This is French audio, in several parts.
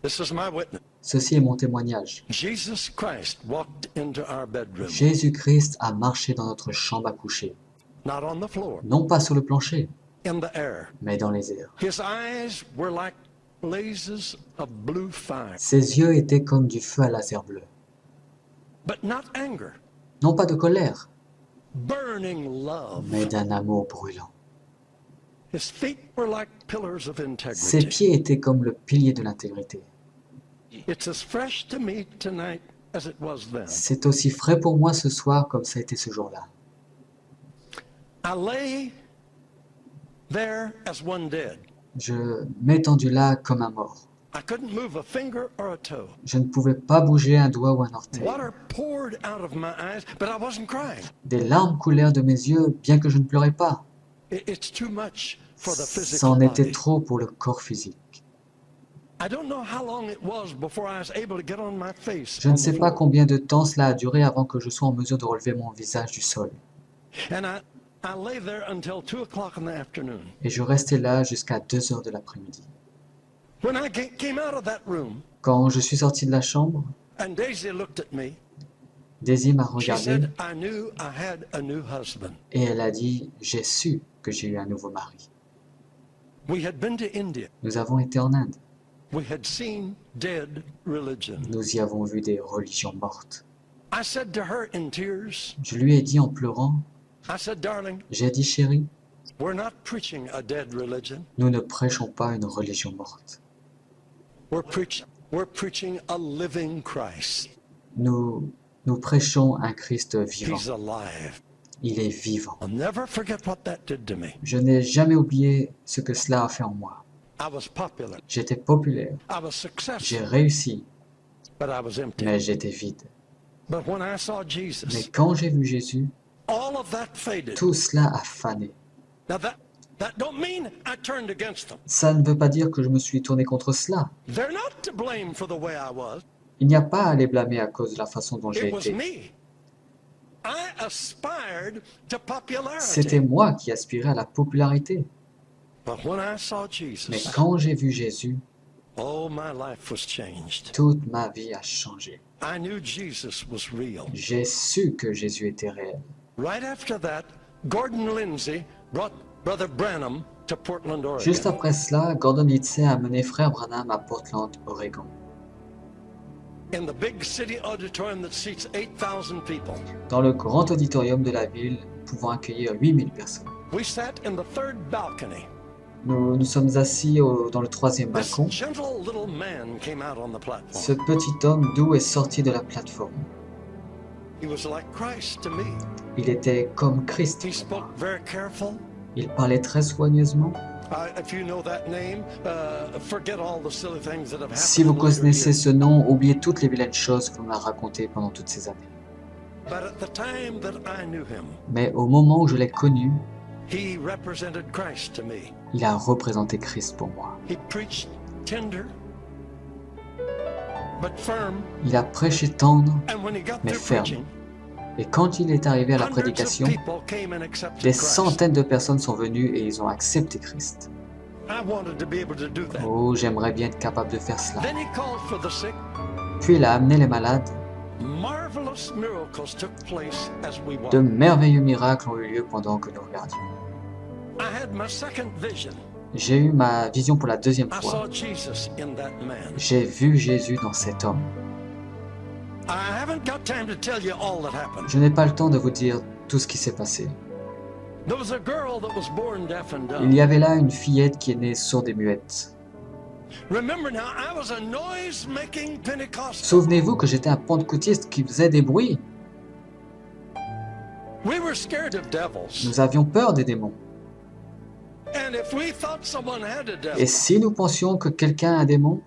This is my witness. Ceci est mon témoignage. Jesus Christ walked into our bedroom, Jésus-Christ a marché dans notre chambre à coucher, not on the floor, non pas sur le plancher, in the air. mais dans les airs. His eyes were like blazes of blue fire, Ses yeux étaient comme du feu à laser bleu. but not anger, Non pas de colère, burning love. mais d'un amour brûlant. His feet were like pillars of Ses integrity. pieds étaient comme le pilier de l'intégrité. It's as fresh to me tonight as it was then. C'est aussi frais pour moi ce soir comme ça a été ce jour-là. I lay there as one dead. Je m'étendus là comme un mort. I couldn't move a finger or a toe. Je ne pouvais pas bouger un doigt ou un orteil. Water poured out of my eyes, but I wasn't crying. Des larmes coulèrent de mes yeux, bien que je ne pleurais pas. It's too much for the physical C'en était body. trop pour le corps physique. I don't know how long it was before I was able to get on my face Je on ne the sais pas floor. combien de temps cela a duré avant que je sois en mesure de relever mon visage du sol. And I lay there until 2 o'clock in the afternoon. Et je restais là jusqu'à 2 heures de l'après-midi. When I came out of that room Quand je suis sorti de la chambre, and Daisy looked at me, Daisy m'a she regardé said, I knew I had a new husband. et elle a dit « J'ai su que j'ai eu un nouveau mari. We had been to India. Nous avons été en Inde. We had seen dead religion. Nous y avons vu des religions mortes. I said to her in tears, Je lui ai dit en pleurant, I said, darling, j'ai dit chérie, we're not preaching a dead religion. nous ne prêchons pas une religion morte. We're preaching a living Christ. Nous prêchons un Christ vivant. He's alive. Il est vivant. I'll never forget what that did to me. Je n'ai jamais oublié ce que cela a fait en moi. I was popular. J'étais populaire, I was j'ai successful, réussi, but I was empty. mais j'étais vide. But when I saw Mais Jesus, quand j'ai vu Jésus, all of that faded. tout cela a fané. Now that don't mean I turned against them. Ça ne veut pas dire que je me suis tourné contre cela. They're not to blame for the way I was. Il n'y a pas à les blâmer à cause de la façon dont j'ai It was été. me. I aspired to C'était popularity. moi qui aspirais à la popularité. But when I saw Mais Jesus, quand j'ai vu Jésus, oh, my life was changed. toute ma vie a changé. I knew Jesus was real. J'ai su que Jésus était réel. Right after that, Gordon Lindsay brought Brother Branham to Portland, Juste Oregon. après cela, Gordon Lindsay a amené Frère Branham à Portland, Oregon. In the big city auditorium that seats 8,000 people. Dans le grand auditorium de la ville, pouvant accueillir 8000 personnes. We sat in the third balcony. Nous sommes assis dans le troisième This balcon. gentle little man came out on the Ce platform. petit homme doux est sorti de la plateforme. He was like Christ to me. Il était comme Christ. He spoke very careful. Il parlait très soigneusement. If you know that name, forget all the silly things that have happened. Si vous in later connaissez years. ce nom, oubliez toutes les vilaines choses qu'on a racontées pendant toutes ces années. But at the time that I knew him, Mais au moment où je l'ai connu, he represented Christ to me. il a représenté Christ pour moi. He preached tender, but firm. Il a prêché tendre, And when he got mais through ferme. preaching, Et quand il est arrivé à la hundreds of prédication, people came and accepted des Christ. centaines de personnes sont venues et ils ont accepté Christ. I wanted to be able to do that. Oh, j'aimerais bien être capable de faire cela. Then he called for the sick. Puis il a amené les malades. Marvelous miracles took place as we De walked. merveilleux miracles ont eu lieu pendant que nous regardions. I had my second vision. J'ai eu ma vision pour la deuxième I fois. saw Jesus in that man. J'ai vu Jésus dans cet homme. I haven't got time to tell you all that happened. Je n'ai pas le temps de vous dire tout ce qui s'est passé. There was a girl that was born deaf and Il y dumb. avait là une fillette qui est née sourde et muette. Remember now, I was a noise-making Pentecostal. Souvenez-vous que j'étais un pentecôtiste qui faisait des bruits. We were scared of devils. Nous avions peur des démons. And if we thought someone had a Et devil, si nous pensions que quelqu'un a un démon,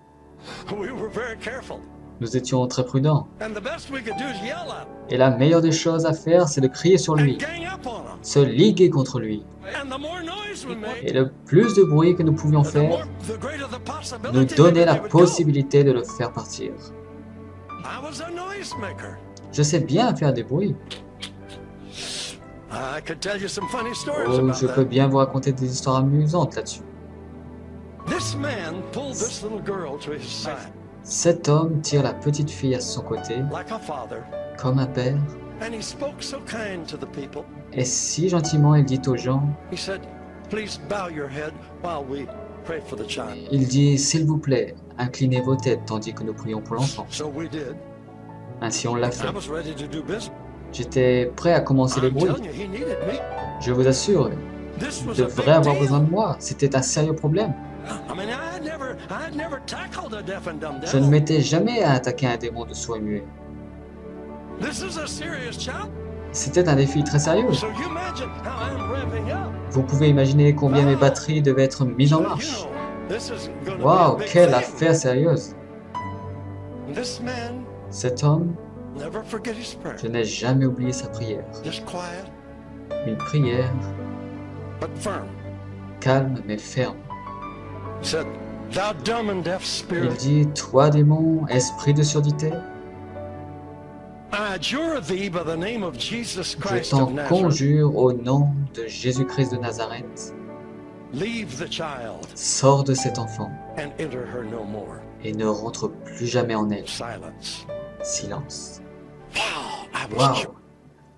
we were very careful. nous étions très prudents. And the best we could do is yell at him Et la meilleure des choses à faire, c'est de crier sur lui, and gang up on him. se liguer contre lui. And the more noise we made, Et le plus de bruit que nous pouvions faire, the greater the possibility nous that donnait la they would go. possibilité de le faire partir. I was a noisemaker. Je sais bien faire des bruits. I could tell you some funny stories Oh, about je peux that. bien vous raconter des histoires amusantes là-dessus. This man pulled this little girl to his side. Cet homme tire la petite fille à son côté, like a father, comme un père, and he spoke so kind to the people. et si gentiment il dit aux gens, He said, please bow your head while we pray for the child. il dit, s'il vous plaît, inclinez vos têtes tandis que nous prions pour l'enfant. So we did. Ainsi on l'a I fait. was ready to do business. J'étais prêt à commencer les I'm bruits. telling you, he needed me. Je vous assure, This il was a devrait big avoir besoin deal. de moi. C'était un sérieux problème. I mean, I had never tackled a deaf and dumb Je ne devil. m'étais jamais à attaquer un démon de sourd et muet. This is a serious challenge. C'était un défi très sérieux. So you imagine how I'm revving up. Vous pouvez imaginer combien mes batteries devaient être mises en So, you marche. know, this is gonna be Waouh, a big quelle thing. affaire sérieuse. This man Cet homme, never forget his prayer. je n'ai jamais oublié sa prière. Just quiet, Une prière but firm. calme mais ferme. He said, thou dumb and deaf Il spirit, dit, toi démon, esprit de surdité, I adjure thee by the name of Jesus je Christ t'en of Nazareth. conjure au nom de Jésus-Christ de Nazareth, Leave the child sors de cet enfant and enter her no more. et ne rentre plus jamais en elle. Silence. Silence. Wow, I was Waouh!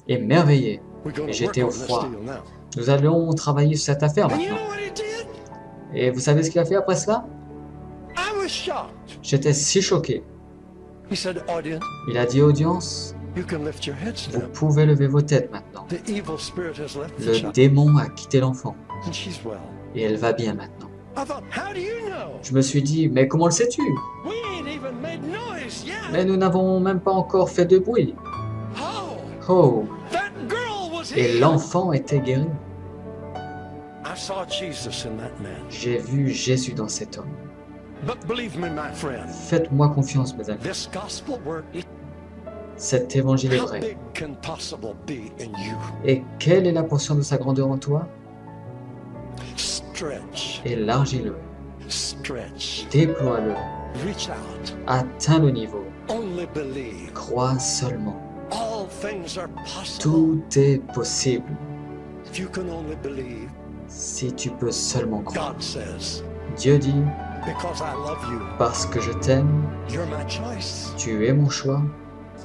Émerveillé. We're going Et to j'étais work au on this froid. deal now. Nous allons travailler sur cette affaire And you maintenant. know what he did? Et vous savez ce qu'il a fait après cela? I was shocked. J'étais si choqué. He said, audience, Il a dit, audience, you can lift your heads vous now. pouvez lever vos têtes maintenant. The evil spirit has left the Le child, démon a quitté l'enfant and she's well. et elle va bien maintenant. I thought, how do you know? Je me suis dit, mais comment le sais-tu? We ain't even made noise yet. Mais nous n'avons même pas encore fait de bruit. Oh, Oh! that girl was Et healed. l'enfant était guéri. I saw Jesus in that man. J'ai vu Jésus dans cet homme. But believe me, my friend, Faites-moi confiance, mes amis. this gospel word, Cet évangile est how vrai. big can possible be in you? Et quelle est la portion de sa grandeur en toi? Stretch, Élargis-le, stretch, déploie-le, reach out, atteins le niveau, only believe. crois seulement. All things are possible Tout est possible if you can only believe. si tu peux seulement croire. God says, Dieu dit, because I love you, parce que je t'aime, you're my choice. tu es mon choix,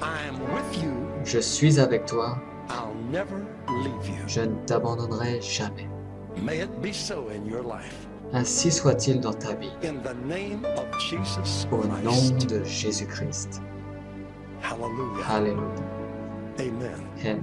I am with you. je suis avec toi, I'll never leave you. je ne t'abandonnerai jamais. May it be so in your life. Ainsi soit-il dans ta vie, In the name of Jesus au nom Christ. de Jésus-Christ. Hallelujah. Alléluia. Amen. Amen.